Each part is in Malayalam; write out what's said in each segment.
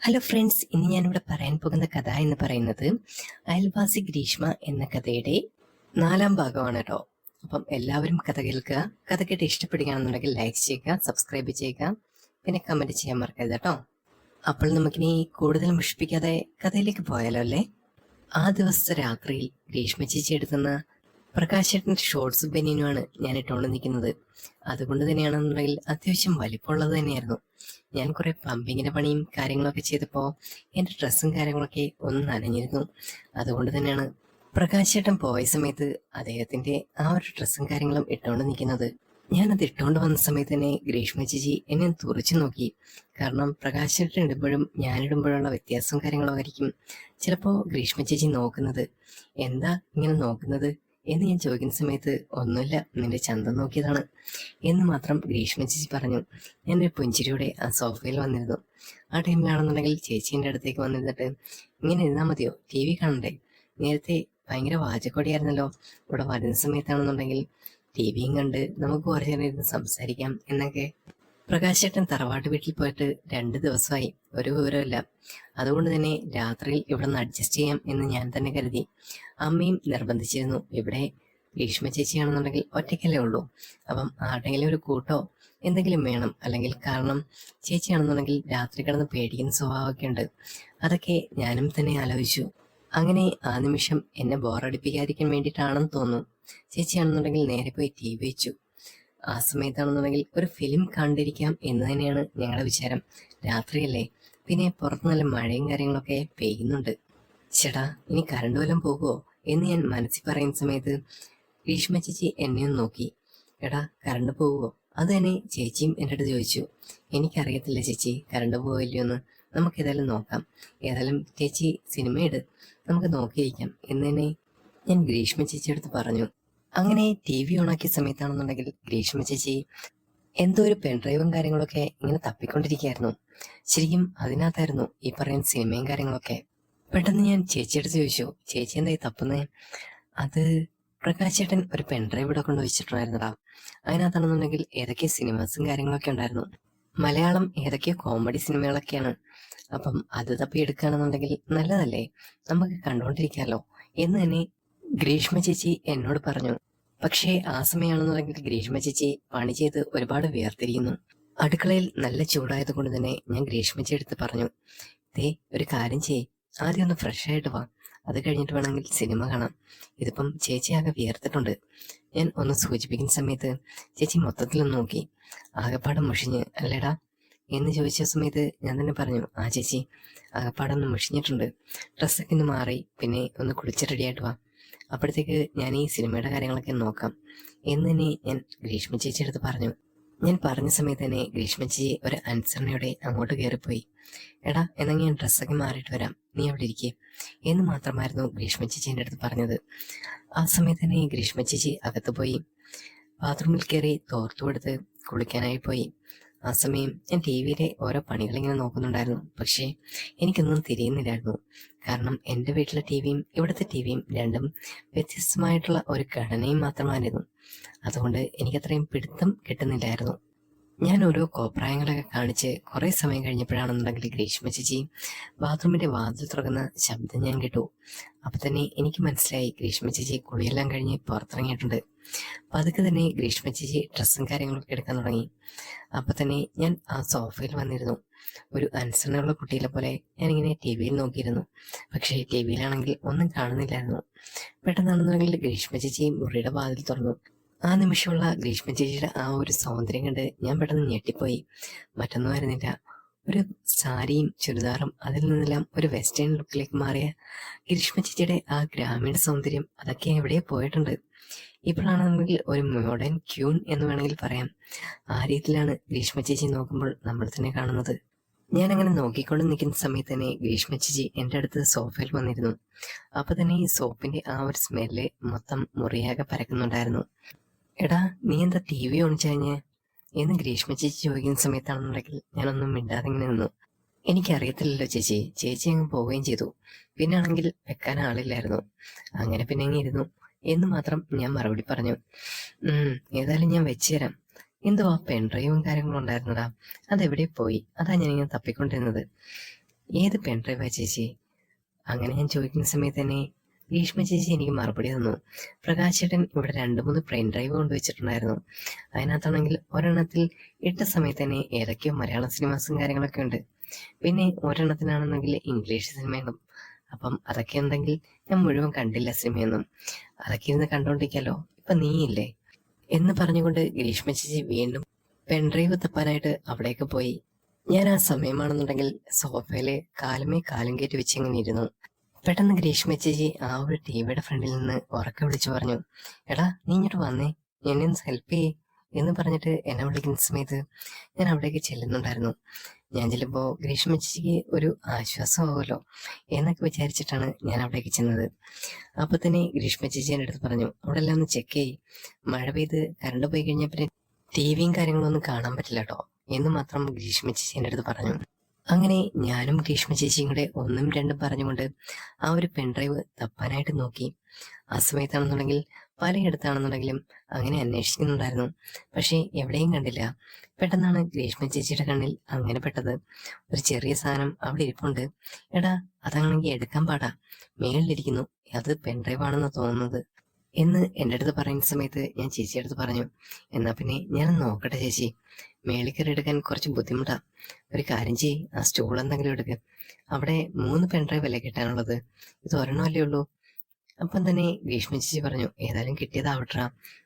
ഹലോ ഫ്രണ്ട്സ്, ഇന്ന് ഞാനിവിടെ പറയാൻ പോകുന്ന കഥ എന്ന് പറയുന്നത് അയൽവാസി ഗ്രീഷ്മ എന്ന കഥയുടെ 4ാം ഭാഗമാണ് കേട്ടോ. അപ്പം എല്ലാവരും കഥ കേൾക്കുക. കഥ കേട്ട് ഇഷ്ടപ്പെടുകയാണെന്നുണ്ടെങ്കിൽ ലൈക്ക് ചെയ്യുക, സബ്സ്ക്രൈബ് ചെയ്യുക, പിന്നെ കമന്റ് ചെയ്യാൻ മറക്കരുത് കേട്ടോ. അപ്പോൾ നമുക്കിനി കൂടുതൽ മുഷിപ്പിക്കാതെ കഥയിലേക്ക് പോയാലോ അല്ലേ? ആ ദിവസത്തെ രാത്രിയിൽ ഗ്രീഷ്മ ചേച്ചി എടുത്തുന്ന പ്രകാശേട്ടൻ്റെ ഷോർട്സ് ബനിയനുമാണ് ഞാൻ ഇട്ടുകൊണ്ട് നിൽക്കുന്നത്. അതുകൊണ്ട് തന്നെയാണെന്നുണ്ടെങ്കിൽ അത്യാവശ്യം വലിപ്പമുള്ളത് തന്നെയായിരുന്നു. ഞാൻ കുറെ പ്ലംബിങ്ങിന്റെ പണിയും കാര്യങ്ങളൊക്കെ ചെയ്തപ്പോൾ എൻ്റെ ഡ്രസ്സും കാര്യങ്ങളൊക്കെ ഒന്ന് നനഞ്ഞിരുന്നു. അതുകൊണ്ട് തന്നെയാണ് പ്രകാശേട്ടൻ പോയ സമയത്ത് അദ്ദേഹത്തിന്റെ ആ ഒരു ഡ്രസ്സും കാര്യങ്ങളും ഇട്ടുകൊണ്ട് നിൽക്കുന്നത്. ഞാനത് ഇട്ടുകൊണ്ട് വന്ന സമയത്ത് തന്നെ ഗ്രീഷ്മ ചേച്ചി എന്നെ തുറച്ചു നോക്കി. കാരണം പ്രകാശേട്ടൻ ഇടുമ്പോഴും ഞാനിടുമ്പോഴുള്ള വ്യത്യാസവും കാര്യങ്ങളും ആയിരിക്കും ചിലപ്പോൾ ഗ്രീഷ്മ ചേച്ചി നോക്കുന്നത്. എന്താ ഇങ്ങനെ നോക്കുന്നത് എന്ന് ഞാൻ ചോദിക്കുന്ന സമയത്ത് ഒന്നുമില്ല, നിന്റെ ചന്തം നോക്കിയതാണ് എന്ന് മാത്രം ഗ്രീഷ്മ ചേച്ചി പറഞ്ഞു. എൻ്റെ പുഞ്ചിരിയോടെ ആ സോഫയിൽ വന്നിരുന്നു. ആ ടൈമിലാണെന്നുണ്ടെങ്കിൽ ചേച്ചി എൻ്റെ അടുത്തേക്ക് വന്നിരുന്നിട്ട്, ഇങ്ങനെ ഇരുന്നാൽ മതിയോ, ടി വി കാണണ്ടേ? നേരത്തെ ഭയങ്കര വാചകോടിയായിരുന്നല്ലോ, ഇവിടെ വരുന്ന സമയത്താണെന്നുണ്ടെങ്കിൽ ടി വിയും കണ്ട് നമുക്ക് കുറച്ച് നേരം ഇരുന്ന് സംസാരിക്കാം എന്നൊക്കെ. പ്രകാശേട്ടൻ തറവാട്ട് വീട്ടിൽ പോയിട്ട് 2 ദിവസമായി, ഒരു വിവരമില്ല. അതുകൊണ്ട് തന്നെ രാത്രിയിൽ ഇവിടെ നിന്ന് അഡ്ജസ്റ്റ് ചെയ്യാം എന്ന് ഞാൻ തന്നെ കരുതി. അമ്മയും നിർബന്ധിച്ചിരുന്നു. ഇവിടെ ഭീഷ്മ ചേച്ചിയാണെന്നുണ്ടെങ്കിൽ ഒറ്റയ്ക്കല്ലേ ഉള്ളൂ, അപ്പം ആരുടെങ്കിലും ഒരു കൂട്ടോ എന്തെങ്കിലും വേണം. അല്ലെങ്കിൽ കാരണം ചേച്ചിയാണെന്നുണ്ടെങ്കിൽ രാത്രി കിടന്ന് പേടിക്കുന്ന സ്വഭാവമൊക്കെ ഉണ്ട്. അതൊക്കെ ഞാനും തന്നെ ആലോചിച്ചു. അങ്ങനെ ആ നിമിഷം എന്നെ ബോറടിപ്പിക്കാതിരിക്കാൻ വേണ്ടിയിട്ടാണെന്ന് തോന്നുന്നു ചേച്ചിയാണെന്നുണ്ടെങ്കിൽ നേരെ പോയി ടി വി വെച്ചു. ആ സമയത്താണെന്നുണ്ടെങ്കിൽ ഒരു ഫിലിം കണ്ടിരിക്കാം എന്ന് തന്നെയാണ് ഞങ്ങളുടെ വിചാരം. രാത്രിയല്ലേ, പിന്നെ പുറത്ത് നല്ല മഴയും കാര്യങ്ങളൊക്കെ പെയ്യുന്നുണ്ട്. ചേട്ടാ, ഇനി കറണ്ട് വല്ലതും പോകുമോ എന്ന് ഞാൻ മനസ്സിൽ പറയുന്ന സമയത്ത് ഗ്രീഷ്മ ചേച്ചി എന്നെ ഒന്ന് നോക്കി. എടാ, കറണ്ട് പോകുമോ? അത് തന്നെ ചേച്ചിയും എൻ്റെ അടുത്ത് ചോദിച്ചു. എനിക്കറിയത്തില്ല ചേച്ചി, കറണ്ട് പോവില്ലയോ എന്ന്. നമുക്ക് ഏതായാലും നോക്കാം. ഏതായാലും ചേച്ചി സിനിമ ഇട്, നമുക്ക് നോക്കിയിരിക്കാം എന്ന് തന്നെ ഞാൻ ഗ്രീഷ്മ ചേച്ചിയുടെ അടുത്ത് പറഞ്ഞു. അങ്ങനെ ടി വി ഓണാക്കിയ സമയത്താണെന്നുണ്ടെങ്കിൽ ഗ്രീഷ്മ ചേച്ചി എന്തോ ഒരു പെൻഡ്രൈവും കാര്യങ്ങളൊക്കെ ഇങ്ങനെ തപ്പിക്കൊണ്ടിരിക്കുകയായിരുന്നു. ശരിക്കും അതിനകത്തായിരുന്നു ഈ പറയുന്ന സിനിമയും കാര്യങ്ങളൊക്കെ. പെട്ടെന്ന് ഞാൻ ചേച്ചിയെടുത്ത് ചോദിച്ചു, ചേച്ചി എന്തായി തപ്പുന്നേ? അത് പ്രകാശേട്ടൻ ഒരു പെൻഡ്രൈവ് ഇവിടെ കൊണ്ട് വെച്ചിട്ടുണ്ടായിരുന്നടാ. അതിനകത്താണെന്നുണ്ടെങ്കിൽ ഏതൊക്കെ സിനിമാസും കാര്യങ്ങളൊക്കെ ഉണ്ടായിരുന്നു. മലയാളം ഏതൊക്കെയോ കോമഡി സിനിമകളൊക്കെയാണ്. അപ്പം അത് തപ്പി എടുക്കുകയാണെന്നുണ്ടെങ്കിൽ നല്ലതല്ലേ, നമുക്ക് കണ്ടുകൊണ്ടിരിക്കാമല്ലോ എന്ന് തന്നെ ഗ്രീഷ്മ ചേച്ചി എന്നോട് പറഞ്ഞു. പക്ഷേ ആ സമയമാണെന്നുണ്ടെങ്കിൽ ഗ്രീഷ്മ ചേച്ചി പണി ചെയ്ത് ഒരുപാട് വേർതിരിക്കുന്നു. അടുക്കളയിൽ നല്ല ചൂടായത് കൊണ്ട് തന്നെ ഞാൻ ഗ്രീഷ്മ ചേച്ചി എടുത്ത് പറഞ്ഞു, ദേ ഒരു കാര്യം ചെയ്യ്, ആദ്യം ഒന്ന് ഫ്രഷ് ആയിട്ട് വാ, അത് കഴിഞ്ഞിട്ട് വേണമെങ്കിൽ സിനിമ കാണാം. ഇതിപ്പം ചേച്ചി ആകെ വിയർത്തിട്ടുണ്ട്. ഞാൻ ഒന്ന് സൂചിപ്പിക്കുന്ന സമയത്ത് ചേച്ചി മൊത്തത്തിലൊന്ന് നോക്കി, ആകെപ്പാടെ മുഷിഞ്ഞ് അല്ലേടാ എന്ന് ചോദിച്ച സമയത്ത് ഞാൻ തന്നെ പറഞ്ഞു, ആ ചേച്ചി ആകെപ്പാടൊന്ന് മുഷിഞ്ഞിട്ടുണ്ട്, ഡ്രസ്സൊക്കെ ഒന്ന് മാറി, പിന്നെ ഒന്ന് കുളിച്ച് റെഡിയായിട്ട് വാ, അപ്പോഴത്തേക്ക് ഞാൻ ഈ സിനിമയുടെ കാര്യങ്ങളൊക്കെ നോക്കാം എന്ന് തന്നെ ഞാൻ ഗ്രീഷ്മ ചേച്ചിയുടെ അടുത്ത് പറഞ്ഞു. ഞാൻ പറഞ്ഞ സമയത്ത് തന്നെ ഗ്രീഷ്മ ചേച്ചി ഒരു അനുസരണയോടെ അങ്ങോട്ട് കയറിപ്പോയി. എടാ, എന്നാൽ ഞാൻ ഡ്രസ്സൊക്കെ മാറിയിട്ട് വരാം, നീ അവിടെ ഇരിക്കേ എന്ന് മാത്രമായിരുന്നു ഗ്രീഷ്മ ചേച്ചി എൻ്റെ അടുത്ത് പറഞ്ഞത്. ആ സമയത്ത് തന്നെ ഗ്രീഷ്മ ചേച്ചി അകത്ത് പോയി ബാത്റൂമിൽ കയറി തോർത്തു കൊടുത്ത് കുളിക്കാനായി പോയി. ആ സമയം ഞാൻ ടി വിയിലെ ഓരോ പണികളിങ്ങനെ നോക്കുന്നുണ്ടായിരുന്നു. പക്ഷേ എനിക്കൊന്നും തിരിയുന്നില്ലായിരുന്നു. കാരണം എൻ്റെ വീട്ടിലെ ടി വിയും ഇവിടുത്തെ ടി വിയും രണ്ടും വ്യത്യസ്തമായിട്ടുള്ള ഒരു ഘടനയും മാത്രമായിരുന്നു. അതുകൊണ്ട് എനിക്കത്രയും പിടുത്തം കിട്ടുന്നില്ലായിരുന്നു. ഞാൻ ഓരോ കോപ്രായങ്ങളൊക്കെ കാണിച്ച് കുറേ സമയം കഴിഞ്ഞപ്പോഴാണെന്നുണ്ടെങ്കിൽ ഗ്രീഷ്മ ചേച്ചി ബാത്റൂമിൻ്റെ വാതിൽ തുറക്കുന്ന ശബ്ദം ഞാൻ കേട്ടു. അപ്പം തന്നെ എനിക്ക് മനസ്സിലായി ഗ്രീഷ്മ ചേച്ചി കുളിയെല്ലാം കഴിഞ്ഞ് പുറത്തിറങ്ങിയിട്ടുണ്ട്. പതുക്കെ തന്നെ ഗ്രീഷ്മ ചേച്ചി ഡ്രസ്സും കാര്യങ്ങളൊക്കെ എടുക്കാൻ തുടങ്ങി. അപ്പം തന്നെ ഞാൻ ആ സോഫയിൽ വന്നിരുന്നു. ഒരു അനുസരണയുള്ള കുട്ടികളെ പോലെ ഞാനിങ്ങനെ ടി വിയിൽ നോക്കിയിരുന്നു. പക്ഷേ ടി വിയിലാണെങ്കിൽ ഒന്നും കാണുന്നില്ലായിരുന്നു. പെട്ടെന്നാണെന്നുണ്ടെങ്കിൽ ഗ്രീഷ്മ ചേച്ചി മുറിയുടെ വാതിൽ തുറന്നു. ആ നിമിഷമുള്ള ഗ്രീഷ്മ ചേച്ചിയുടെ ആ ഒരു സൗന്ദര്യം കണ്ട് ഞാൻ പെട്ടെന്ന് ഞെട്ടിപ്പോയി. മറ്റൊന്നും ആയിരുന്നില്ല, ഒരു സാരിയും ചുരിദാറും അതിൽ നിന്നെല്ലാം ഒരു വെസ്റ്റേൺ ലുക്കിലേക്ക് മാറിയ ഗ്രീഷ്മ ചേച്ചിയുടെ ആ ഗ്രാമീണ സൗന്ദര്യം അതൊക്കെ എവിടെയോ പോയിട്ടുണ്ട്. ഇപ്പോഴാണെങ്കിൽ ഒരു മോഡേൺ ക്യൂൺ എന്ന് വേണമെങ്കിൽ പറയാം. ആ രീതിയിലാണ് ഗ്രീഷ്മ ചേച്ചി നോക്കുമ്പോൾ നമ്മൾ തന്നെ കാണുന്നത്. ഞാൻ അങ്ങനെ നോക്കിക്കൊണ്ട് നിൽക്കുന്ന സമയത്ത് തന്നെ ഗ്രീഷ്മ ചേച്ചി എൻ്റെ അടുത്ത് സോഫയിൽ വന്നിരുന്നു. അപ്പൊ തന്നെ ഈ സോപ്പിന്റെ ആ ഒരു സ്മെല്ല് മൊത്തം മുറിയാകെ പരക്കുന്നുണ്ടായിരുന്നു. എടാ, നീ എന്താ ടി വി ഓണിച്ച് കഴിഞ്ഞ് എന്ന് ഗ്രീഷ്മ ചേച്ചി ചോദിക്കുന്ന സമയത്താണെന്നുണ്ടെങ്കിൽ ഞാനൊന്നും മിണ്ടാതെ ഇങ്ങനെ നിന്നു. എനിക്കറിയത്തില്ലല്ലോ ചേച്ചി, ചേച്ചി അങ്ങ് പോവുകയും ചെയ്തു. പിന്നെ ആണെങ്കിൽ വെക്കാൻ ആളില്ലായിരുന്നു. അങ്ങനെ പിന്നെ അങ്ങ് ഇരുന്നു എന്ന് മാത്രം ഞാൻ മറുപടി പറഞ്ഞു. ഏതായാലും ഞാൻ വെച്ചു തരാം. എന്തോ ആ പെൺഡ്രൈവും കാര്യങ്ങളും ഉണ്ടായിരുന്നടാ, അതെവിടെ പോയി? അതാ ഞാനിങ്ങനെ തപ്പിക്കൊണ്ടിരുന്നത്. ഏത് പെൺഡ്രൈവാ ചേച്ചി? അങ്ങനെ ഞാൻ ചോദിക്കുന്ന സമയത്ത് തന്നെ ഗ്രീഷ്മ ചേച്ചി എനിക്ക് മറുപടി തന്നു. പ്രകാശ് ചേട്ടൻ ഇവിടെ 2-3 പെൻ ഡ്രൈവ് കൊണ്ടുവച്ചിട്ടുണ്ടായിരുന്നു. അതിനകത്താണെങ്കിൽ ഒരെണ്ണത്തിൽ ഇട്ട സമയത്ത് തന്നെ ഏതൊക്കെയോ മലയാളം സിനിമാസും കാര്യങ്ങളൊക്കെ ഉണ്ട്. പിന്നെ ഒരെണ്ണത്തിനാണെന്നെങ്കിൽ ഇംഗ്ലീഷ് സിനിമയും. അപ്പം അതൊക്കെ ഉണ്ടെങ്കിൽ ഞാൻ മുഴുവൻ കണ്ടില്ല സിനിമയൊന്നും. അതൊക്കെ ഇരുന്ന് കണ്ടോണ്ടിരിക്കാലോ. ഇപ്പൊ നീയില്ലേ എന്ന് പറഞ്ഞുകൊണ്ട് ഗ്രീഷ്മ ചേച്ചി വീണ്ടും പെൺഡ്രൈവ് തപ്പാനായിട്ട് അവിടേക്ക് പോയി. ഞാൻ ആ സമയമാണെന്നുണ്ടെങ്കിൽ സോഫയില് കാലുമേ കാലും കയറ്റി വെച്ചിങ്ങനെ ഇരുന്നു. പെട്ടെന്ന് ഗ്രീഷ്മ ചേച്ചി ആ ഒരു ടിവിയുടെ ഫ്രണ്ടിൽ നിന്ന് ഉറക്കെ വിളിച്ചു പറഞ്ഞു, എടാ നീ ഇങ്ങോട്ട് വന്നേ, എന്നെ ഒന്ന് ഹെൽപ്പ് ചെയ്യേ എന്ന് പറഞ്ഞിട്ട് എന്നെ വിളിക്കുന്ന സമയത്ത് ഞാൻ അവിടേക്ക് ചെല്ലുന്നുണ്ടായിരുന്നു. ഞാൻ ചെല്ലുമ്പോൾ ഗ്രീഷ്മ ചേച്ചിക്ക് ഒരു ആശ്വാസമാവുമല്ലോ എന്നൊക്കെ വിചാരിച്ചിട്ടാണ് ഞാൻ അവിടേക്ക് ചെന്നത്. അപ്പൊ തന്നെ ഗ്രീഷ്മ ചേച്ചി എൻ്റെ അടുത്ത് പറഞ്ഞു, അവിടെ എല്ലാം ഒന്ന് ചെക്ക് ചെയ്യ്, മഴ പെയ്ത് കറണ്ട് പോയി കഴിഞ്ഞാൽ പിന്നെ ടിവിയും കാര്യങ്ങളും ഒന്നും കാണാൻ പറ്റില്ല കേട്ടോ എന്ന് മാത്രം ഗ്രീഷ്മ ചേച്ചി എൻ്റെ അടുത്ത് പറഞ്ഞു. അങ്ങനെ ഞാനും ഗ്രീഷ്മ ചേച്ചിയും കൂടെ 1-2 പറഞ്ഞുകൊണ്ട് ആ ഒരു പെൺഡ്രൈവ് തപ്പാനായിട്ട് നോക്കി. ആ സമയത്താണെന്നുണ്ടെങ്കിൽ പലയിടത്താണെന്നുണ്ടെങ്കിലും അങ്ങനെ അന്വേഷിക്കുന്നുണ്ടായിരുന്നു. പക്ഷേ എവിടെയും കണ്ടില്ല. പെട്ടെന്നാണ് ഗ്രീഷ്മ ചേച്ചിയുടെ കണ്ണിൽ അങ്ങനെ പെട്ടത്. ഒരു ചെറിയ സാധനം അവിടെ ഇരിപ്പുണ്ട്. എടാ അതാണെങ്കിൽ എടുക്കാൻ പാടാ, മേളിലിരിക്കുന്നു, അത് പെൺഡ്രൈവ് ആണെന്ന് തോന്നുന്നത് എന്ന് എൻ്റെ അടുത്ത് പറയുന്ന സമയത്ത് ഞാൻ ചേച്ചിയുടെ അടുത്ത് പറഞ്ഞു, എന്നാ പിന്നെ ഞാൻ നോക്കട്ടെ ചേച്ചി, മേളിൽ കയറി എടുക്കാൻ കുറച്ച് ബുദ്ധിമുട്ടാ. ഒരു കാര്യം ചെയ്യ്, ആ സ്റ്റൂൾ എന്തെങ്കിലും എടുക്ക്, അവിടെ 3 പെൺഡ്രൈവ് അല്ലേ കിട്ടാനുള്ളത്, ഇത് ഒരെണ്ണമല്ലേ ഉള്ളൂ. അപ്പം തന്നെ ഗ്രീഷ്മ ചേച്ചി പറഞ്ഞു, ഏതായാലും കിട്ടിയതാവട്ടാ,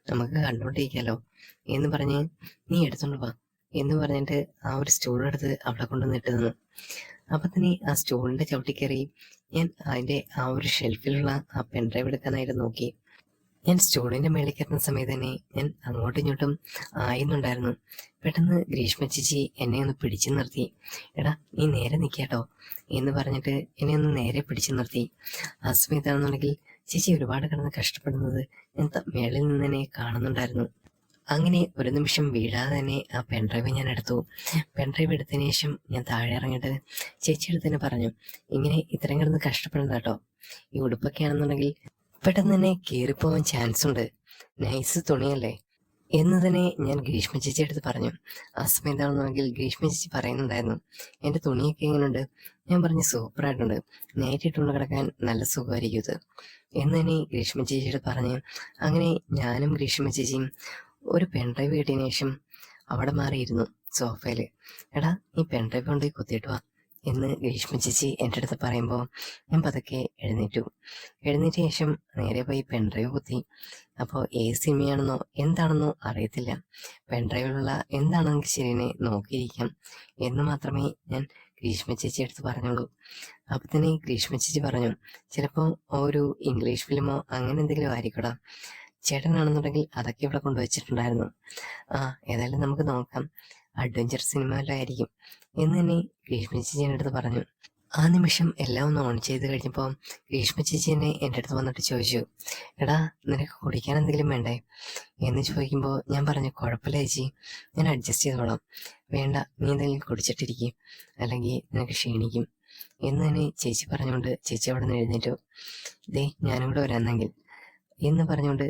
നമുക്ക് കണ്ടോണ്ടിരിക്കാലോ എന്ന് പറഞ്ഞ് നീ എടുത്തോണ്ട് വാ എന്ന് പറഞ്ഞിട്ട് ആ ഒരു സ്റ്റൂൾ എടുത്ത് അവിടെ കൊണ്ടുവന്ന് ഇട്ട് തന്നു. അപ്പൊ തന്നെ ആ സ്റ്റൂളിന്റെ ചവിട്ടി കയറി ഞാൻ അതിന്റെ ആ ഒരു ഷെൽഫിലുള്ള ആ പെൺഡ്രൈവ് എടുക്കാനായിട്ട് നോക്കി. ഞാൻ സ്റ്റൂളിന്റെ മേളിൽ കയറുന്ന സമയത്ത് തന്നെ ഞാൻ അങ്ങോട്ടും ഇങ്ങോട്ടും ആയുന്നുണ്ടായിരുന്നു. പെട്ടെന്ന് ഗ്രീഷ്മ ചേച്ചി എന്നെ ഒന്ന് പിടിച്ചു നിർത്തി. എടാ നീ നേരെ നിൽക്കാട്ടോ എന്ന് പറഞ്ഞിട്ട് എന്നെ ഒന്ന് നേരെ പിടിച്ചു നിർത്തി. ആ സമയത്താണെന്നുണ്ടെങ്കിൽ ചേച്ചി ഒരുപാട് കിടന്ന് കഷ്ടപ്പെടുന്നത് ഞാൻ മേളിൽ നിന്ന് തന്നെ കാണുന്നുണ്ടായിരുന്നു. അങ്ങനെ ഒരു നിമിഷം വീഴാതെ തന്നെ ആ പെൺഡ്രൈവ് ഞാൻ എടുത്തു. പെൺഡ്രൈവ് എടുത്തതിന് ശേഷം ഞാൻ താഴെ ഇറങ്ങിയിട്ട് ചേച്ചി എടുത്തന്നെ പറഞ്ഞു, ഇങ്ങനെ ഇത്രയും കിടന്ന് കഷ്ടപ്പെടണ്ട കേട്ടോ, ഈ ഉടുപ്പൊക്കെ ആണെന്നുണ്ടെങ്കിൽ പെട്ടെന്ന് തന്നെ കീറിപ്പോവാൻ ചാൻസ് ഉണ്ട്, നൈസ് തുണിയല്ലേ എന്ന് തന്നെ ഞാൻ ഗ്രീഷ്മ ചേച്ചി അടുത്ത് പറഞ്ഞു. ആ സമയം എന്താണെന്നുണ്ടെങ്കിൽ ഗ്രീഷ്മ ചേച്ചി പറയുന്നുണ്ടായിരുന്നു, എൻ്റെ തുണിയൊക്കെ എങ്ങനെയുണ്ട്? ഞാൻ പറഞ്ഞു, സൂപ്പറായിട്ടുണ്ട്, നൈറ്റ് ഇട്ടുകൊണ്ട് കിടക്കാൻ നല്ല സുഖമായിരിക്കും ഇത് എന്ന് തന്നെ ഗ്രീഷ്മ ചേച്ചിയോട് പറഞ്ഞു. അങ്ങനെ ഞാനും ഗ്രീഷ്മ ചേച്ചിയും ഒരു പെൺഡ്രൈവ് കിട്ടിയതിനു ശേഷം അവിടെ മാറിയിരുന്നു സോഫയില്. എടാ ഈ പെൺഡ്രൈവ് കൊണ്ട് കുത്തിയിട്ട് വാ എന്ന് ഗ്രീഷ്മ ചേച്ചി എൻ്റെ അടുത്ത് പറയുമ്പോൾ ഞാൻ പതുക്കെ എഴുന്നേറ്റ ശേഷം നേരെ പോയി പെൺഡ്രൈവ് കുത്തി. അപ്പോൾ ഏത് സിനിമയാണെന്നോ എന്താണെന്നോ അറിയത്തില്ല, പെൺഡ്രൈവിലുള്ള എന്താണെങ്കിൽ ശരിനെ നോക്കിയിരിക്കാം എന്ന് മാത്രമേ ഞാൻ ഗ്രീഷ്മ ചേച്ചി അടുത്ത് പറഞ്ഞുള്ളൂ. അപ്പൊ തന്നെ ഗ്രീഷ്മ ചേച്ചി പറഞ്ഞു, ചിലപ്പോൾ ഒരു ഇംഗ്ലീഷ് ഫിലിമോ അങ്ങനെ എന്തെങ്കിലും ആയിരിക്കടാ, ചേട്ടനാണെന്നുണ്ടെങ്കിൽ അതൊക്കെ ഇവിടെ കൊണ്ടുവച്ചിട്ടുണ്ടായിരുന്നു. ആ ഏതായാലും നമുക്ക് നോക്കാം, അഡ്വഞ്ചർ സിനിമ വല്ലതും ആയിരിക്കും എന്ന് തന്നെ ഗ്രീഷ്മ ചേച്ചി എൻ്റെ അടുത്ത് പറഞ്ഞു. ആ നിമിഷം എല്ലാം ഒന്ന് ഓൺ ചെയ്ത് കഴിഞ്ഞപ്പോൾ ഗ്രീഷ്മ ചേച്ചി എന്നെ എൻ്റെ അടുത്ത് വന്നിട്ട് ചോദിച്ചു, എടാ നിനക്ക് കുടിക്കാൻ എന്തെങ്കിലും വേണ്ടേ എന്ന് ചോദിക്കുമ്പോൾ ഞാൻ പറഞ്ഞു, കുഴപ്പമില്ല ചേച്ചി, ഞാൻ അഡ്ജസ്റ്റ് ചെയ്തോളാം, വേണ്ട നീ എന്തെങ്കിലും കുടിച്ചിട്ടിരിക്കും, അല്ലെങ്കിൽ നിനക്ക് ക്ഷീണിക്കും എന്ന് തന്നെ ചേച്ചി പറഞ്ഞുകൊണ്ട് ചേച്ചി അവിടെ നിന്ന് എഴുന്നേറ്റു. ദേ ഞാനും കൂടെ വരാന്നെങ്കിൽ എന്ന് പറഞ്ഞുകൊണ്ട്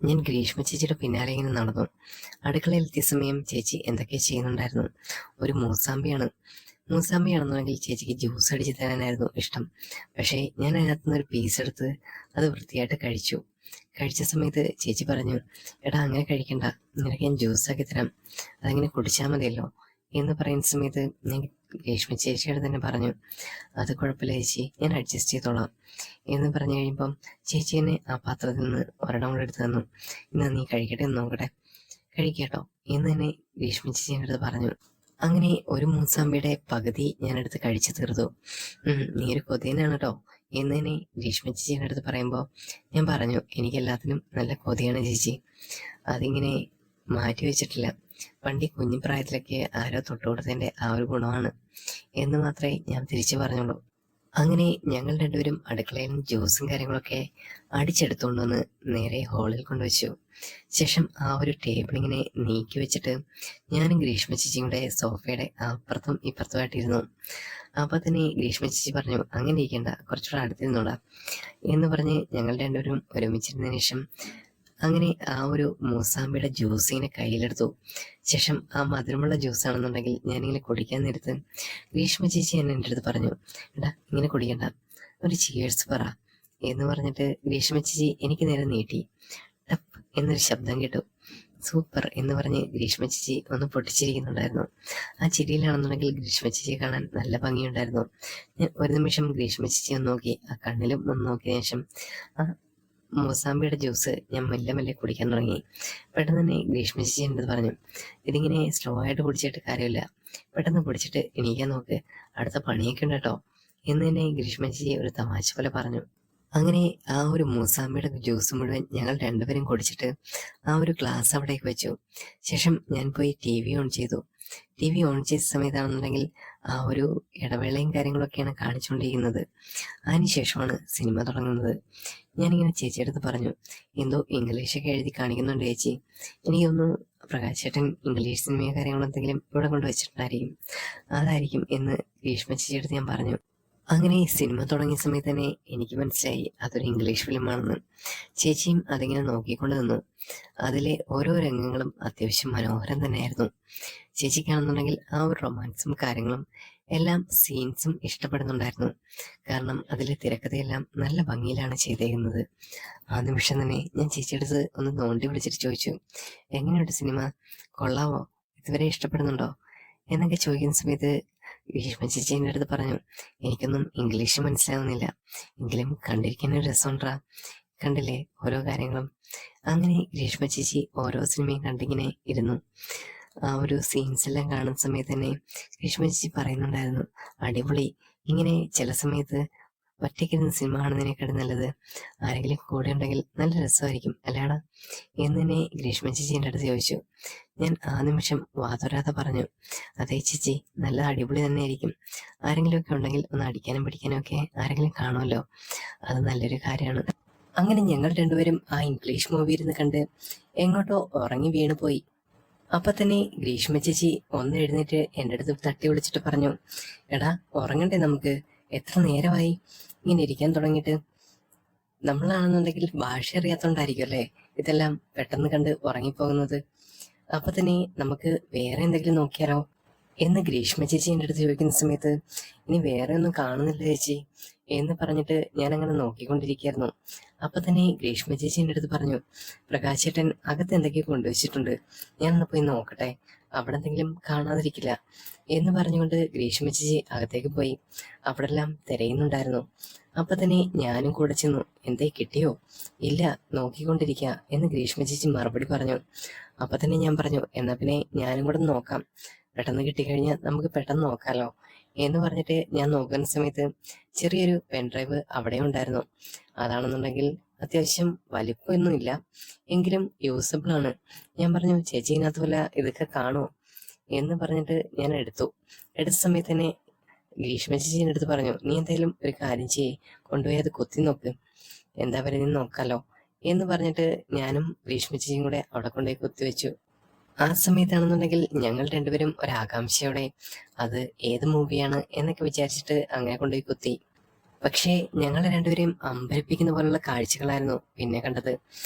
ഞാൻ ഗ്രീഷ്മ ചേച്ചിയുടെ പിന്നാലെ ഇങ്ങനെ നടന്നു. അടുക്കളയിൽ എത്തിയ സമയം ചേച്ചി എന്തൊക്കെ ചെയ്യുന്നുണ്ടായിരുന്നു. ഒരു മൂസാമ്പിയാണെന്നുണ്ടെങ്കിൽ ചേച്ചിക്ക് ജ്യൂസ് അടിച്ച് തരാനായിരുന്നു ഇഷ്ടം. പക്ഷേ ഞാൻ അതിനകത്ത് നിന്ന് ഒരു പീസ് എടുത്ത് അത് വൃത്തിയായിട്ട് കഴിച്ച സമയത്ത് ചേച്ചി പറഞ്ഞു, എടാ അങ്ങനെ കഴിക്കണ്ട, നിനക്ക് ഞാൻ ജ്യൂസാക്കി തരാം, അതങ്ങനെ കുടിച്ചാൽ മതിയല്ലോ എന്ന് പറയുന്ന സമയത്ത് ഞാൻ ഗ്രീഷ്മ ചേച്ചിയോട് തന്നെ പറഞ്ഞു, അത് കുഴപ്പമില്ല ചേച്ചി, ഞാൻ അഡ്ജസ്റ്റ് ചെയ്തോളാം എന്ന് പറഞ്ഞു കഴിയുമ്പം ചേച്ചി എന്നെ ആ പാത്രത്തിൽ നിന്ന് ഒരെണ്ണം കൂടെ എടുത്ത് തന്നു. ഇന്ന് നീ കഴിക്കട്ടെ എന്ന് നോക്കട്ടെ, കഴിക്കട്ടോ എന്ന് തന്നെ ഗ്രീഷ്മ ചേച്ചി എൻ്റെ അടുത്ത് പറഞ്ഞു. അങ്ങനെ ഒരു മൂസാമ്പിയുടെ പകുതി ഞാനെടുത്ത് കഴിച്ചു തീർത്തു. നീ ഒരു കൊതിയനാണ് കേട്ടോ എന്ന് തന്നെ ഗ്രീഷ്മ ചേച്ചി എൻ്റെ അടുത്ത് പറയുമ്പോൾ ഞാൻ പറഞ്ഞു, എനിക്ക് എല്ലാത്തിനും നല്ല കൊതിയാണ് ചേച്ചി, അതിങ്ങനെ മാറ്റി വെച്ചിട്ടില്ല, പണ്ട് കുഞ്ഞു പ്രായത്തിലൊക്കെ ആരോ തൊട്ടുകൊടുത്തതിൻ്റെ ആ ഒരു ഗുണമാണ് എന്ന് മാത്രമേ ഞാൻ തിരിച്ചു പറഞ്ഞുള്ളൂ. അങ്ങനെ ഞങ്ങൾ രണ്ടുപേരും അടുക്കളയിൽ നിന്ന് ജ്യൂസും കാര്യങ്ങളൊക്കെ അടിച്ചെടുത്തുകൊണ്ടുവന്ന് നേരെ ഹാളിൽ കൊണ്ടുവച്ചു. ശേഷം ആ ഒരു ടേബിൾ ഇങ്ങനെ നീക്കി വെച്ചിട്ട് ഞാനും ഗ്രീഷ്മ ചേച്ചിയും കൂടെ സോഫയുടെ അപ്പുറത്തും ഇപ്പുറത്തുമായിട്ടിരുന്നു. അപ്പൊ തന്നെ ഗ്രീഷ്മ ചേച്ചി പറഞ്ഞു, അങ്ങനെ ഇരിക്കണ്ട, കുറച്ചുകൂടെ അടുത്തിരുന്നോടാ എന്ന് പറഞ്ഞ് ഞങ്ങൾ രണ്ടുപേരും ഒരുമിച്ചിരുന്നതിന് ശേഷം അങ്ങനെ ആ ഒരു മൂസാമ്പിയുടെ ജ്യൂസ് ഇങ്ങനെ കയ്യിലെടുത്തു. ശേഷം ആ മധുരമുള്ള ജ്യൂസാണെന്നുണ്ടെങ്കിൽ ഞാനിങ്ങനെ കുടിക്കാൻ നേരത്ത് ഗ്രീഷ്മ ചേച്ചി എന്നെ എൻ്റെ അടുത്ത് പറഞ്ഞു, എടാ ഇങ്ങനെ കുടിക്കണ്ട, ഒരു ചിയേഴ്സ് പറ എന്ന് പറഞ്ഞിട്ട് ഗ്രീഷ്മ ചേച്ചി എനിക്ക് നേരെ നീട്ടി. ടപ്പ് എന്നൊരു ശബ്ദം കേട്ടു. സൂപ്പർ എന്ന് പറഞ്ഞ് ഗ്രീഷ്മ ചേച്ചി ഒന്ന് പൊട്ടിച്ചിരിക്കുന്നുണ്ടായിരുന്നു. ആ ചിരിയിലാണെന്നുണ്ടെങ്കിൽ ഗ്രീഷ്മ ചേച്ചിയെ കാണാൻ നല്ല ഭംഗിയുണ്ടായിരുന്നു. ഞാൻ ഒരു നിമിഷം ഗ്രീഷ്മ ചേച്ചി ഒന്ന് നോക്കി, ആ കണ്ണിലും ഒന്ന് നോക്കിയ ശേഷം ആ മൂസാമ്പിയുടെ ജ്യൂസ് ഞാൻ മെല്ലെ മെല്ലെ കുടിക്കാൻ തുടങ്ങി. പെട്ടെന്ന് തന്നെ ഗ്രീഷ്മ ചേച്ചി എൻ്റെ പറഞ്ഞു, ഇതിങ്ങനെ സ്ലോ ആയിട്ട് കുടിച്ചിട്ട് കാര്യമില്ല, പെട്ടെന്ന് കുടിച്ചിട്ട് എണീക്കാൻ നോക്ക്, അടുത്ത പണിയൊക്കെ ഉണ്ട് കേട്ടോ എന്ന് തന്നെ ഗ്രീഷ്മ ചേച്ചി ഒരു തമാശ പോലെ പറഞ്ഞു. അങ്ങനെ ആ ഒരു മൂസാമ്പിയുടെ ജ്യൂസ് മുഴുവൻ ഞങ്ങൾ രണ്ടുപേരും കുടിച്ചിട്ട് ആ ഒരു ഗ്ലാസ് അവിടേക്ക് വെച്ചു. ശേഷം ഞാൻ പോയി TV ഓൺ ചെയ്തു. TV ഓൺ ചെയ്ത സമയത്താണെന്നുണ്ടെങ്കിൽ ആ ഒരു ഇടവേളയും കാര്യങ്ങളൊക്കെയാണ് കാണിച്ചുകൊണ്ടിരിക്കുന്നത്. അതിനുശേഷമാണ് സിനിമ തുടങ്ങുന്നത്. ഞാനിങ്ങനെ ചേച്ചിയുടെ അടുത്ത് പറഞ്ഞു, എന്തോ ഇംഗ്ലീഷൊക്കെ എഴുതി കാണിക്കുന്നുണ്ട് ചേച്ചി, എനിക്കൊന്ന് പ്രകാശ് ചേട്ടൻ ഇംഗ്ലീഷ് സിനിമയോ കാര്യങ്ങളോ എന്തെങ്കിലും ഇവിടെ കൊണ്ട് വെച്ചിട്ടുണ്ടായിരിക്കും, അതായിരിക്കും എന്ന് ഗ്രീഷ്മ ചേച്ചിയുടെ അടുത്ത് ഞാൻ പറഞ്ഞു. അങ്ങനെ സിനിമ തുടങ്ങിയ സമയത്ത് തന്നെ എനിക്ക് മനസ്സിലായി അതൊരു ഇംഗ്ലീഷ് ഫിലിമാണെന്ന്. ചേച്ചിയും അതിങ്ങനെ നോക്കിക്കൊണ്ട് നിന്നു. അതിലെ ഓരോ രംഗങ്ങളും അത്യാവശ്യം മനോഹരം തന്നെയായിരുന്നു. ചേച്ചിക്കാണെന്നുണ്ടെങ്കിൽ ആ ഒരു റൊമാൻസും കാര്യങ്ങളും എല്ലാം സീൻസും ഇഷ്ടപ്പെടുന്നുണ്ടായിരുന്നു. കാരണം അതിലെ തിരക്കഥയെല്ലാം നല്ല ഭംഗിയിലാണ് ചെയ്തേക്കുന്നത്. ആ നിമിഷം തന്നെ ഞാൻ ചേച്ചിയുടെ അടുത്ത് ഒന്ന് നോണ്ടി വിളിച്ചിട്ട് ചോദിച്ചു, എങ്ങനെയുണ്ട് സിനിമ, കൊള്ളാവോ, ഇതുവരെ ഇഷ്ടപ്പെടുന്നുണ്ടോ എന്നൊക്കെ ചോദിക്കുന്ന സമയത്ത് ഗ്രീഷ്മ ചേച്ചി എൻ്റെ അടുത്ത് പറഞ്ഞു, എനിക്കൊന്നും ഇംഗ്ലീഷ് മനസ്സിലാവുന്നില്ല, എങ്കിലും കണ്ടിരിക്കാൻ ഒരു രസമുണ്ടാ, കണ്ടില്ലേ ഓരോ കാര്യങ്ങളും. അങ്ങനെ ഗ്രീഷ്മ ചേച്ചി ഓരോ സിനിമയും കണ്ടിങ്ങനെ ഇരുന്നു. ആ ഒരു സീൻസ് എല്ലാം കാണുന്ന സമയത്ത് തന്നെ ഗ്രീഷ്മ ചേച്ചി പറയുന്നുണ്ടായിരുന്നു, അടിപൊളി, ഇങ്ങനെ ചില സമയത്ത് ഒറ്റയ്ക്കിരുന്ന് സിനിമ കാണുന്നതിനേക്കാളും നല്ലത് ആരെങ്കിലും കൂടെ ഉണ്ടെങ്കിൽ നല്ല രസമായിരിക്കും അല്ലാടാ എന്ന് തന്നെ ഗ്രീഷ്മ ചേച്ചി എൻ്റെ അടുത്ത് ചോദിച്ചു. ഞാൻ ആ നിമിഷം വാതൊരാതെ പറഞ്ഞു, അതേ ചേച്ചി, നല്ല അടിപൊളി തന്നെയായിരിക്കും, ആരെങ്കിലുമൊക്കെ ഉണ്ടെങ്കിൽ ഒന്ന് അടിക്കാനും പിടിക്കാനും ഒക്കെ ആരെങ്കിലും കാണുമല്ലോ, അത് നല്ലൊരു കാര്യമാണ്. അങ്ങനെ ഞങ്ങൾ രണ്ടുപേരും ആ ഇംഗ്ലീഷ് മൂവി ഇരുന്ന് കണ്ട് എങ്ങോട്ടോ ഉറങ്ങി വീണു പോയി. അപ്പൊ തന്നെ ഗ്രീഷ്മ ചേച്ചി ഒന്ന് എഴുന്നേറ്റ് എൻ്റെ അടുത്ത് തട്ടി വിളിച്ചിട്ട് പറഞ്ഞു, എടാ ഉറങ്ങണ്ടേ നമുക്ക്, എത്ര നേരമായി ഇങ്ങനെ ഇരിക്കാൻ തുടങ്ങിയിട്ട്. നമ്മളാണെന്നുണ്ടെങ്കിൽ ഭാഷ അറിയാത്തോണ്ടായിരിക്കും അല്ലേ ഇതെല്ലാം പെട്ടെന്ന് കണ്ട് ഉറങ്ങിപ്പോകുന്നത്. അപ്പൊ തന്നെ നമുക്ക് വേറെ എന്തെങ്കിലും നോക്കിയാലോ എന്ന് ഗ്രീഷ്മ ചേച്ചി എൻ്റെ അടുത്ത് ചോദിക്കുന്ന സമയത്ത്, ഇനി വേറെ ഒന്നും കാണുന്നില്ല ചേച്ചി എന്ന് പറഞ്ഞിട്ട് ഞാൻ അങ്ങനെ നോക്കിക്കൊണ്ടിരിക്കുകയായിരുന്നു. അപ്പൊ തന്നെ ഗ്രീഷ്മ ചേച്ചി എൻ്റെ അടുത്ത് പറഞ്ഞു, പ്രകാശ് ചേട്ടൻ അകത്ത് എന്തൊക്കെയോ കൊണ്ടുവച്ചിട്ടുണ്ട്, ഞാനൊന്ന് പോയി നോക്കട്ടെ, അവിടെ എന്തെങ്കിലും കാണാതിരിക്കില്ല എന്ന് പറഞ്ഞുകൊണ്ട് ഗ്രീഷ്മ ചേച്ചി അകത്തേക്ക് പോയി അവിടെ എല്ലാം തിരയുന്നുണ്ടായിരുന്നു. അപ്പൊ തന്നെ ഞാനും കൂടെ ചെന്നു, എന്തേ കിട്ടിയോ, ഇല്ല നോക്കിക്കൊണ്ടിരിക്കുക എന്ന് ഗ്രീഷ്മ ചേച്ചി മറുപടി പറഞ്ഞു. അപ്പൊ തന്നെ ഞാൻ പറഞ്ഞു, എന്നാ പിന്നെ ഞാനും കൂടെ നോക്കാം, പെട്ടെന്ന് കിട്ടിക്കഴിഞ്ഞാൽ നമുക്ക് പെട്ടെന്ന് നോക്കാലോ എന്ന് പറഞ്ഞിട്ട് ഞാൻ നോക്കുന്ന സമയത്ത് ചെറിയൊരു പെൻഡ്രൈവ് അവിടെ ഉണ്ടായിരുന്നു. അതാണെന്നുണ്ടെങ്കിൽ അത്യാവശ്യം വലിപ്പമൊന്നുമില്ല, എങ്കിലും യൂസബിൾ ആണ്. ഞാൻ പറഞ്ഞു, ചേച്ചി ഇതിനകത്ത് വല്ല ഇതൊക്കെ കാണുമോ എന്ന് പറഞ്ഞിട്ട് ഞാൻ എടുത്ത സമയത്ത് തന്നെ ഗ്രീഷ്മ ചേച്ചിൻ്റെ അടുത്ത് പറഞ്ഞു, നീ എന്തായാലും ഒരു കാര്യം ചെയ്യേ, കൊണ്ടുപോയി അത് കുത്തി നോക്ക്, എന്താ പറയുക നോക്കാലോ എന്ന് പറഞ്ഞിട്ട് ഞാനും ഗ്രീഷ്മ ചേച്ചിയും കൂടെ അവിടെ കൊണ്ടുപോയി കുത്തിവെച്ചു. ആ സമയത്താണെന്നുണ്ടെങ്കിൽ ഞങ്ങൾ രണ്ടുപേരും ഒരാകാംക്ഷയോടെ അത് ഏത് മൂവിയാണ് എന്നൊക്കെ വിചാരിച്ചിട്ട് അങ്ങനെ കൊണ്ടുപോയി കുത്തി. പക്ഷേ ഞങ്ങൾ രണ്ടുപേരെയും അമ്പരിപ്പിക്കുന്ന പോലുള്ള കാഴ്ചകളായിരുന്നു പിന്നെ കണ്ടത്,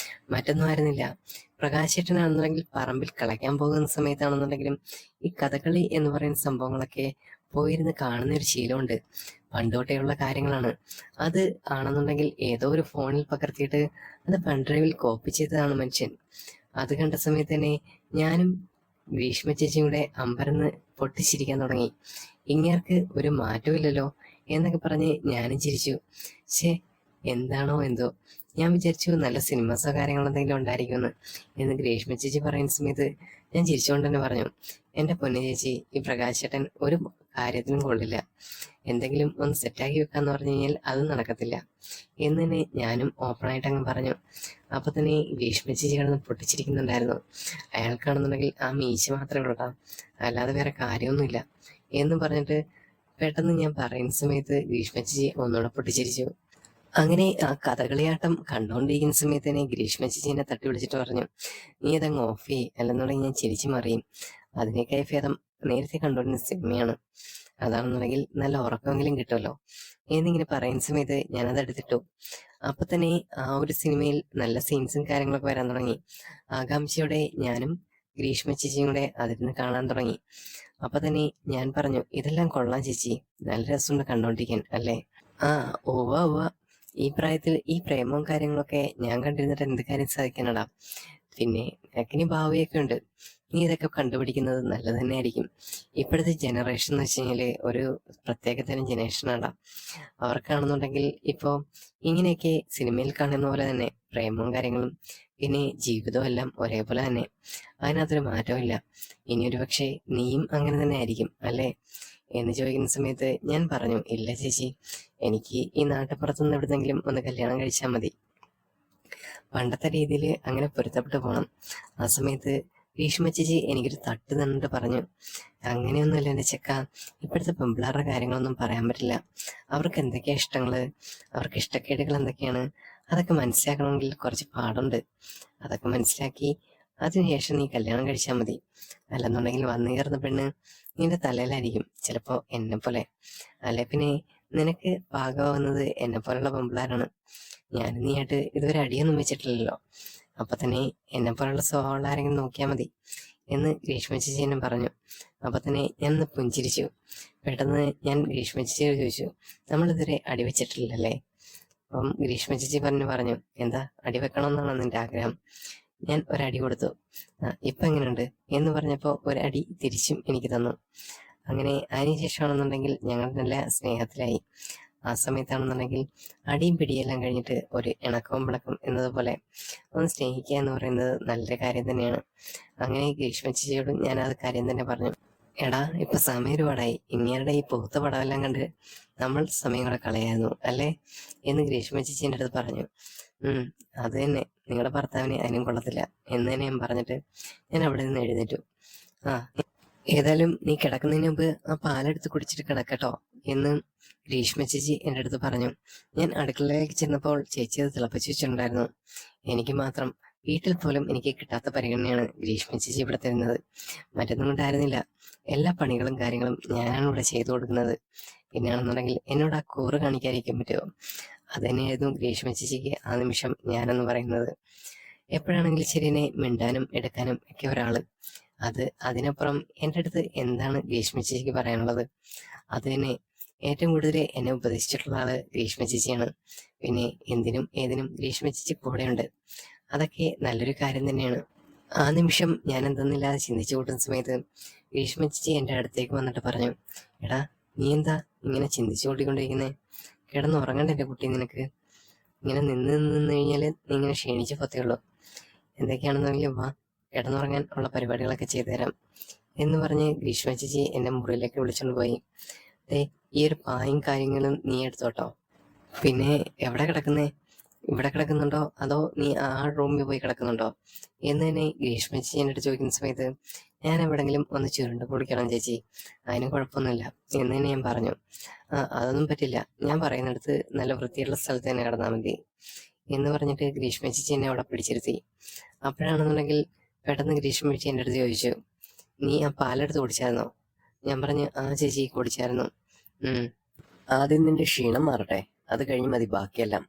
മറ്റൊന്നും ആയിരുന്നില്ല. പ്രകാശേട്ടനാണെന്നുണ്ടെങ്കിൽ പറമ്പിൽ കളിക്കാൻ പോകുന്ന സമയത്താണെന്നുണ്ടെങ്കിലും ഈ കഥകളി എന്ന് പറയുന്ന സംഭവങ്ങളൊക്കെ പോയിരുന്ന് കാണുന്ന ഒരു ശീലമുണ്ട്, പണ്ടോട്ടേയുള്ള കാര്യങ്ങളാണ്. അത് ആണെന്നുണ്ടെങ്കിൽ ഏതോ ഒരു ഫോണിൽ പകർത്തിയിട്ട് അത് പെൺഡ്രൈവിൽ കോപ്പി ചെയ്തതാണ് മനുഷ്യൻ. അത് കണ്ട സമയത്ത് തന്നെ ഞാനും ഗ്രീഷ്മ ചേച്ചിയും കൂടെ അമ്പരന്ന് പൊട്ടിച്ചിരിക്കാൻ തുടങ്ങി. ഇങ്ങേർക്ക് ഒരു മാറ്റമില്ലല്ലോ എന്നൊക്കെ പറഞ്ഞ് ഞാനും ചിരിച്ചു. ശേ, എന്താണോ എന്തോ, ഞാൻ വിചാരിച്ചു നല്ല സിനിമസോ കാര്യങ്ങളോ എന്തെങ്കിലും ഉണ്ടായിരിക്കുമെന്ന് എന്ന് ഗ്രീഷ്മ ചേച്ചി പറയുന്ന സമയത്ത് ഞാൻ ചിരിച്ചുകൊണ്ട് തന്നെ പറഞ്ഞു, എൻ്റെ പൊന്നു ചേച്ചി, ഈ പ്രകാശ് ചേട്ടൻ ഒരു കാര്യത്തിനും കൊള്ളില്ല, എന്തെങ്കിലും ഒന്ന് സെറ്റാക്കി വെക്കാന്ന് പറഞ്ഞു കഴിഞ്ഞാൽ അത് നടക്കത്തില്ല എന്ന് തന്നെ ഞാനും ഓപ്പണായിട്ട് അങ്ങ് പറഞ്ഞു. അപ്പൊ തന്നെ ഗ്രീഷ്മ ചേച്ചി കിടന്ന് പൊട്ടിച്ചിരിക്കുന്നുണ്ടായിരുന്നു. അയാൾക്കാണെന്നുണ്ടെങ്കിൽ ആ മീശ മാത്രമേ ഉള്ളൂ, അല്ലാതെ വേറെ കാര്യമൊന്നുമില്ല എന്ന് പറഞ്ഞിട്ട് പെട്ടെന്ന് ഞാൻ പറയുന്ന സമയത്ത് ഗ്രീഷ്മ ചേച്ചി ഒന്നുകൂടെ പൊട്ടിച്ചിരിച്ചു. അങ്ങനെ ആ കഥകളിയാട്ടം കണ്ടുകൊണ്ടിരിക്കുന്ന സമയത്ത് തന്നെ ഗ്രീഷ്മ ചേച്ചി എന്നെ തട്ടി വിളിച്ചിട്ട് പറഞ്ഞു, നീ അതങ്ങ് ഓഫ് ചെയ്യ്, അല്ലെന്നുണ്ടെങ്കിൽ ഞാൻ ചിരിച്ചു മറിയും, അതിനേക്കായി ഭേദം നേരത്തെ കണ്ടുകൊണ്ടിരുന്ന സിനിമയാണ്, അതാണെന്നുണ്ടെങ്കിൽ നല്ല ഉറക്കമെങ്കിലും കിട്ടുമല്ലോ എന്നിങ്ങനെ പറയുന്ന സമയത്ത് ഞാനത് എടുത്തിട്ടു. അപ്പൊ തന്നെ ആ ഒരു സിനിമയിൽ നല്ല സീൻസും കാര്യങ്ങളൊക്കെ വരാൻ തുടങ്ങി. ആകാംക്ഷയോടെ ഞാനും ഗ്രീഷ്മ ചേച്ചിയും കൂടെ അതിരുന്ന് കാണാൻ തുടങ്ങി. അപ്പൊ തന്നെ ഞാൻ പറഞ്ഞു, ഇതെല്ലാം കൊള്ളാം ചേച്ചി, നല്ല രസമുണ്ട് കണ്ടോണ്ടിരിക്കാൻ അല്ലേ? ആ, ഉവ്വ ഉവ്വ. ഈ പ്രായത്തിൽ ഈ പ്രേമവും കാര്യങ്ങളൊക്കെ ഞാൻ കണ്ടിരുന്നിട്ട് എന്ത് കാര്യം സാധിക്കാനടാ? പിന്നെ നിനക്കിനി ഭാവിയൊക്കെ ഉണ്ട്, നീ ഇതൊക്കെ കണ്ടുപിടിക്കുന്നത് നല്ലത് തന്നെ ആയിരിക്കും. ഇപ്പോഴത്തെ ജനറേഷൻ എന്ന് വെച്ച് കഴിഞ്ഞാല് ഒരു പ്രത്യേക തരം ജനറേഷനാണ്. അവർക്കാണെന്നുണ്ടെങ്കിൽ ഇപ്പോൾ ഇങ്ങനെയൊക്കെ സിനിമയിൽ കാണുന്ന പോലെ തന്നെ പ്രേമവും കാര്യങ്ങളും പിന്നെ ജീവിതവും എല്ലാം ഒരേപോലെ തന്നെ, അതിനകത്തൊരു മാറ്റവും ഇല്ല. ഇനി ഒരു പക്ഷേ നീയും അങ്ങനെ തന്നെ ആയിരിക്കും അല്ലേ എന്ന് ചോദിക്കുന്ന സമയത്ത് ഞാൻ പറഞ്ഞു, ഇല്ല ചേച്ചി, എനിക്ക് ഈ നാട്ടുപുറത്തുനിന്ന് എവിടുന്നെങ്കിലും ഒന്ന് കല്യാണം കഴിച്ചാൽ മതി. പണ്ടത്തെ രീതിയിൽ അങ്ങനെ പൊരുത്തപ്പെട്ടു പോകണം. ആ സമയത്ത് ഭീഷ്മ ചേച്ചി എനിക്കൊരു തട്ട് തന്നിട്ട് പറഞ്ഞു, അങ്ങനെയൊന്നുമില്ല എൻ്റെ ചെക്ക, ഇപ്പോഴത്തെ പെമ്പിളാരുടെ കാര്യങ്ങളൊന്നും പറയാൻ പറ്റില്ല. അവർക്ക് എന്തൊക്കെയാ ഇഷ്ടങ്ങള്, അവർക്ക് ഇഷ്ടക്കേടുകൾ എന്തൊക്കെയാണ്, അതൊക്കെ മനസ്സിലാക്കണമെങ്കിൽ കുറച്ച് പാടുണ്ട്. അതൊക്കെ മനസ്സിലാക്കി അതിനുശേഷം നീ കല്യാണം കഴിച്ചാൽ മതി. അല്ലെന്നുണ്ടെങ്കിൽ വന്നു കയറുന്ന പെണ്ണ് നിന്റെ തലയിലായിരിക്കും, ചിലപ്പോ എന്നെ പോലെ. അല്ലെ പിന്നെ നിനക്ക് പാകമാവുന്നത് എന്നെ പോലുള്ള പെമ്പിളാരാണ്. ഞാനും നീയായിട്ട് ഇതുവരെ അടിയൊന്നും വെച്ചിട്ടില്ലല്ലോ. അപ്പൊ തന്നെ എന്നെ പോലുള്ള സ്വഭാവമുള്ള ആരെങ്കിലും നോക്കിയാൽ മതി എന്ന് ഗ്രീഷ്മ ചേച്ചി എന്നെ പറഞ്ഞു. അപ്പൊ തന്നെ ഞാൻ ഒന്ന് പുഞ്ചിരിച്ചു. പെട്ടെന്ന് ഞാൻ ഗ്രീഷ്മ ചേച്ചിയോട് ചോദിച്ചു, നമ്മളിതുവരെ അടി വെച്ചിട്ടില്ലല്ലേ? അപ്പം ഗ്രീഷ്മ ചേച്ചി പറഞ്ഞു, എന്താ അടി വെക്കണമെന്നാണ് നിന്റെ ആഗ്രഹം? ഞാൻ ഒരടി കൊടുത്തു. ഇപ്പൊ എങ്ങനെയുണ്ട് എന്ന് പറഞ്ഞപ്പോ ഒരടി തിരിച്ചും എനിക്ക് തന്നു. അങ്ങനെ അതിനുശേഷമാണെന്നുണ്ടെങ്കിൽ ഞങ്ങൾ നല്ല സ്നേഹത്തിലായി. ആ സമയത്താണെന്നുണ്ടെങ്കിൽ അടിയും പിടിയെല്ലാം കഴിഞ്ഞിട്ട് ഒരു ഇണക്കവും പിണക്കം എന്നതുപോലെ ഒന്ന് സ്നേഹിക്കുക എന്ന് പറയുന്നത് നല്ലൊരു കാര്യം തന്നെയാണ്. അങ്ങനെ ഗ്രീഷ്മ ചേച്ചിയോടും ഞാൻ അത് കാര്യം തന്നെ പറഞ്ഞു. എടാ, ഇപ്പൊ സമയം ഒരുപാടായി, ഇങ്ങേരുടെ ഈ പുറത്ത പടമെല്ലാം കണ്ട് നമ്മൾ സമയം കൂടെ കളയായിരുന്നു അല്ലേ എന്ന് ഗ്രീഷ്മ ചേച്ചി എൻ്റെ അടുത്ത് പറഞ്ഞു. അത് തന്നെ, നിങ്ങളുടെ ഭർത്താവിന് അതിനും കൊള്ളത്തില്ല എന്ന് തന്നെ ഞാൻ പറഞ്ഞിട്ട് ഞാൻ അവിടെ നിന്ന് എഴുന്നേറ്റു. ആ, ഏതായാലും നീ കിടക്കുന്നതിന് മുമ്പ് ആ പാലെടുത്ത് കുടിച്ചിട്ട് കിടക്കട്ടോ എന്ന് ഗ്രീഷ്മ ചേച്ചി എൻ്റെ അടുത്ത് പറഞ്ഞു. ഞാൻ അടുക്കളയിലേക്ക് ചെന്നപ്പോൾ ചേച്ചി അത് തിളപ്പിച്ചു വെച്ചിട്ടുണ്ടായിരുന്നു. എനിക്ക് മാത്രം, വീട്ടിൽ പോലും എനിക്ക് കിട്ടാത്ത പരിഗണനയാണ് ഗ്രീഷ്മ ചേച്ചി ഇവിടെ തരുന്നത്. മറ്റൊന്നും കൊണ്ടായിരുന്നില്ല, എല്ലാ പണികളും കാര്യങ്ങളും ഞാനാണ് ഇവിടെ ചെയ്തു കൊടുക്കുന്നത്. പിന്നെയാണെന്നുണ്ടെങ്കിൽ എന്നോട് ആ കൂറ് കാണിക്കാതിരിക്കാൻ പറ്റുമോ? അത് തന്നെയായിരുന്നു ഗ്രീഷ്മ ചേച്ചിക്ക് ആ നിമിഷം ഞാനെന്ന് പറയുന്നത്. എപ്പോഴാണെങ്കിലും ശരിനെ മിണ്ടാനും എടുക്കാനും ഒക്കെ ഒരാള്, അതിനപ്പുറം എൻ്റെ അടുത്ത് എന്താണ് ഗ്രീഷ്മ ചേച്ചിക്ക് പറയാനുള്ളത്? അത് തന്നെ ഏറ്റവും കൂടുതൽ എന്നെ ഉപദേശിച്ചിട്ടുള്ള ആള് ഗ്രീഷ്മ ചേച്ചിയാണ്. പിന്നെ എന്തിനും ഏതിനും ഗ്രീഷ്മ ചേച്ചി കൂടെയുണ്ട്. അതൊക്കെ നല്ലൊരു കാര്യം തന്നെയാണ്. ആ നിമിഷം ഞാൻ എന്തെന്നില്ലാതെ ചിന്തിച്ചു കൂട്ടുന്ന സമയത്ത് ഗ്രീഷ്മ ചേച്ചി എൻ്റെ അടുത്തേക്ക് വന്നിട്ട് പറഞ്ഞു, എടാ, നീ എന്താ ഇങ്ങനെ ചിന്തിച്ചു കൂട്ടിക്കൊണ്ടിരിക്കുന്നേ? കിടന്നുറങ്ങണ്ട എൻ്റെ കുട്ടി, നിനക്ക് ഇങ്ങനെ നിന്ന് കഴിഞ്ഞാല് നീ ഇങ്ങനെ ക്ഷീണിച്ചു പോത്തേയുള്ളൂ. എന്തൊക്കെയാണെന്നെങ്കിലും വാ, കിടന്നുറങ്ങാൻ ഉള്ള പരിപാടികളൊക്കെ ചെയ്തു തരാം എന്ന് പറഞ്ഞ് ഗ്രീഷ്മ ചേച്ചി എന്നെ മുറിയിലേക്ക് വിളിച്ചുകൊണ്ട് പോയി. ഈ ഒരു പായും കാര്യങ്ങളും നീ എടുത്തോട്ടോ. പിന്നെ എവിടെ കിടക്കുന്നേ? ഇവിടെ കിടക്കുന്നുണ്ടോ അതോ നീ ആ റൂമിൽ പോയി കിടക്കുന്നുണ്ടോ എന്ന് തന്നെ ഗ്രീഷ്മ ചേച്ചി എൻ്റെ അടുത്ത് ചോദിക്കുന്ന സമയത്ത് ഞാൻ എവിടെങ്കിലും ഒന്ന് ചുരുണ്ട് പൊടിക്കണം ചേച്ചി, അതിന് കുഴപ്പമൊന്നുമില്ല എന്ന് തന്നെ ഞാൻ പറഞ്ഞു. അതൊന്നും പറ്റില്ല, ഞാൻ പറയുന്നിടത്ത് നല്ല വൃത്തിയുള്ള സ്ഥലത്ത് തന്നെ കിടന്നാൽ മതി എന്ന് പറഞ്ഞിട്ട് ഗ്രീഷ്മ ചേച്ചി എന്നെ അവിടെ പിടിച്ചിരുത്തി. അപ്പോഴാണെന്നുണ്ടെങ്കിൽ പെട്ടെന്ന് ഗ്രീഷ്മ ചേച്ചി എൻ്റെ അടുത്ത് ചോദിച്ചു, നീ ആ പാലെടുത്ത് കുടിച്ചായിരുന്നോ? ഞാൻ പറഞ്ഞു, ആ ചേച്ചി കുടിച്ചായിരുന്നു. ആദ്യം നിന്റെ ക്ഷീണം മാറട്ടെ, അത് കഴിഞ്ഞ് മതി ബാക്കിയെല്ലാം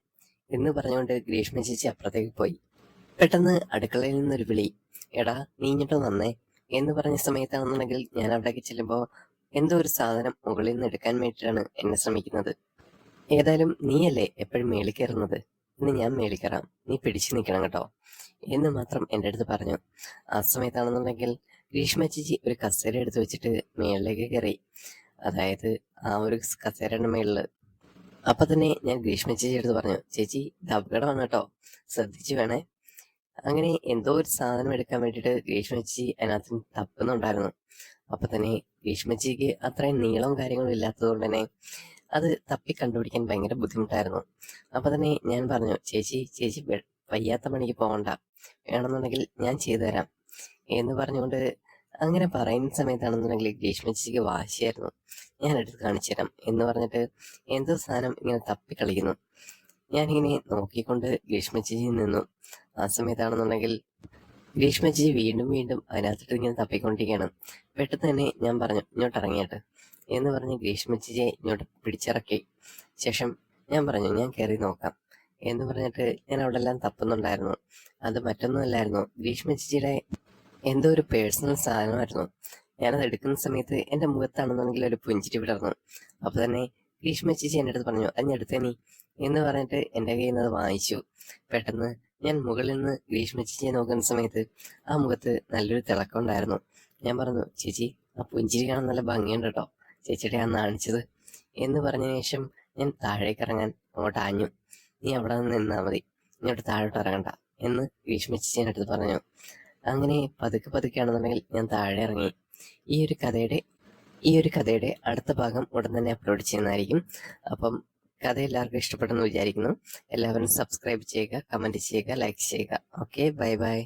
എന്ന് പറഞ്ഞുകൊണ്ട് ഗ്രീഷ്മ ചേച്ചി അപ്പുറത്തേക്ക് പോയി. പെട്ടെന്ന് അടുക്കളയിൽ നിന്നൊരു വിളി, എടാ നീ ഇങ്ങോട്ട് വന്നേ എന്ന് പറഞ്ഞ സമയത്താണെന്നുണ്ടെങ്കിൽ ഞാൻ അവിടേക്ക് ചെല്ലുമ്പോൾ എന്തോ ഒരു സാധനം മുകളിൽ നിന്ന് എടുക്കാൻ വേണ്ടിയിട്ടാണ് എന്നെ ശ്രമിക്കുന്നത്. ഏതായാലും നീയല്ലേ എപ്പോഴും മേളിൽ കയറുന്നത്, ഇന്ന് ഞാൻ മേളിൽ കയറാം, നീ പിടിച്ചു നിൽക്കണം കേട്ടോ എന്ന് മാത്രം എൻ്റെ അടുത്ത് പറഞ്ഞു. ആ സമയത്താണെന്നുണ്ടെങ്കിൽ ഗ്രീഷ്മ ചേച്ചി ഒരു കസേര എടുത്ത് വെച്ചിട്ട് മേളിലേക്ക് കയറി, അതായത് ആ ഒരു കസേരയുടെ മേളില്. അപ്പൊ തന്നെ ഞാൻ ഗ്രീഷ്മ ചേച്ചി എടുത്ത് പറഞ്ഞു, ചേച്ചി ഇത് അപകടമാണ് കേട്ടോ, ശ്രദ്ധിച്ചു വേണേ. അങ്ങനെ എന്തോ ഒരു സാധനം എടുക്കാൻ വേണ്ടിയിട്ട് ഗ്രീഷ്മ ചേച്ചി അതിനകത്ത് തപ്പുന്നുണ്ടായിരുന്നു. അപ്പൊ തന്നെ ഗ്രീഷ്മ ചേച്ചിക്ക് അത്രയും നീളവും കാര്യങ്ങളും ഇല്ലാത്തത് കൊണ്ട് തന്നെ അത് തപ്പി കണ്ടുപിടിക്കാൻ ഭയങ്കര ബുദ്ധിമുട്ടായിരുന്നു. അപ്പൊ തന്നെ ഞാൻ പറഞ്ഞു, ചേച്ചി വയ്യാത്ത പണിക്ക് പോകണ്ട, വേണമെന്നുണ്ടെങ്കിൽ ഞാൻ ചെയ്തു തരാം എന്ന് പറഞ്ഞുകൊണ്ട് അങ്ങനെ പറയുന്ന സമയത്താണെന്നുണ്ടെങ്കിൽ ഗ്രീഷ്മ ചേച്ചിക്ക് വാശിയായിരുന്നു. ഞാൻ എടുത്ത് കാണിച്ചു തരാം എന്ന് പറഞ്ഞിട്ട് എന്തോ സാധനം ഇങ്ങനെ തപ്പി കളിക്കുന്നു. ഞാനിങ്ങനെ നോക്കിക്കൊണ്ട് ഗ്രീഷ്മ ചേച്ചി നിന്നു. ആ സമയത്താണെന്നുണ്ടെങ്കിൽ ഗ്രീഷ്മ ചേച്ചി വീണ്ടും അതിനകത്തിട്ട് ഇങ്ങനെ തപ്പിക്കൊണ്ടിരിക്കുകയാണ്. പെട്ടെന്ന് തന്നെ ഞാൻ പറഞ്ഞു, ഇങ്ങോട്ട് ഇറങ്ങിയിട്ട് എന്ന് പറഞ്ഞ് ഗ്രീഷ്മ ചേച്ചിയെ ഇങ്ങോട്ട് പിടിച്ചിറക്കി. ശേഷം ഞാൻ പറഞ്ഞു ഞാൻ കയറി നോക്കാം എന്ന് പറഞ്ഞിട്ട് ഞാൻ അവിടെ എല്ലാം തപ്പുന്നുണ്ടായിരുന്നു. അത് മറ്റൊന്നുമല്ലായിരുന്നു, ഗ്രീഷ്മ ചേച്ചിയുടെ എന്തോ ഒരു പേഴ്സണൽ സാധനമായിരുന്നു. ഞാനത് എടുക്കുന്ന സമയത്ത് എൻ്റെ മുഖത്താണെന്നുണ്ടെങ്കിൽ ഒരു പുഞ്ചിരി വിടർന്നു. അപ്പൊ തന്നെ ഗ്രീഷ്മ ചേച്ചി എൻ്റെ അടുത്ത് പറഞ്ഞു അത് ഞാൻ എടുത്തേ നീ എന്ന് പറഞ്ഞിട്ട് എൻ്റെ കയ്യിൽ നിന്ന് അത് വാങ്ങിച്ചു. പെട്ടെന്ന് ഞാൻ മുകളിൽ നിന്ന് ഗ്രീഷ്മ ചേച്ചിയെ നോക്കുന്ന സമയത്ത് ആ മുഖത്ത് നല്ലൊരു തിളക്കമുണ്ടായിരുന്നു. ഞാൻ പറഞ്ഞു ചേച്ചി ആ പുഞ്ചിരി കാണാൻ നല്ല ഭംഗിയുണ്ട് കേട്ടോ, ചേച്ചിയുടെ ഞാൻ കാണിച്ചത് എന്ന് പറഞ്ഞ ശേഷം ഞാൻ താഴേക്ക് ഇറങ്ങാൻ അങ്ങോട്ട് ആഞ്ഞു. നീ അവിടെ നിന്ന് നിന്നാൽ മതി, ഇങ്ങോട്ട് താഴോട്ട് ഇറങ്ങണ്ട എന്ന് ഗ്രീഷ്മ ചേച്ചി എൻ്റെ അടുത്ത് പറഞ്ഞു. അങ്ങനെ പതുക്കെ പതുക്കെയാണെന്നുണ്ടെങ്കിൽ ഞാൻ താഴെ ഇറങ്ങി. ഈ ഒരു കഥയുടെ അടുത്ത ഭാഗം ഉടൻ തന്നെ അപ്ലോഡ് ചെയ്യുന്നതായിരിക്കും. അപ്പം കഥ എല്ലാവർക്കും ഇഷ്ടപ്പെട്ടെന്ന് വിചാരിക്കുന്നു. എല്ലാവരും സബ്സ്ക്രൈബ് ചെയ്യുക, കമൻറ്റ് ചെയ്യുക, ലൈക്ക് ചെയ്യുക. Okay, bye bye.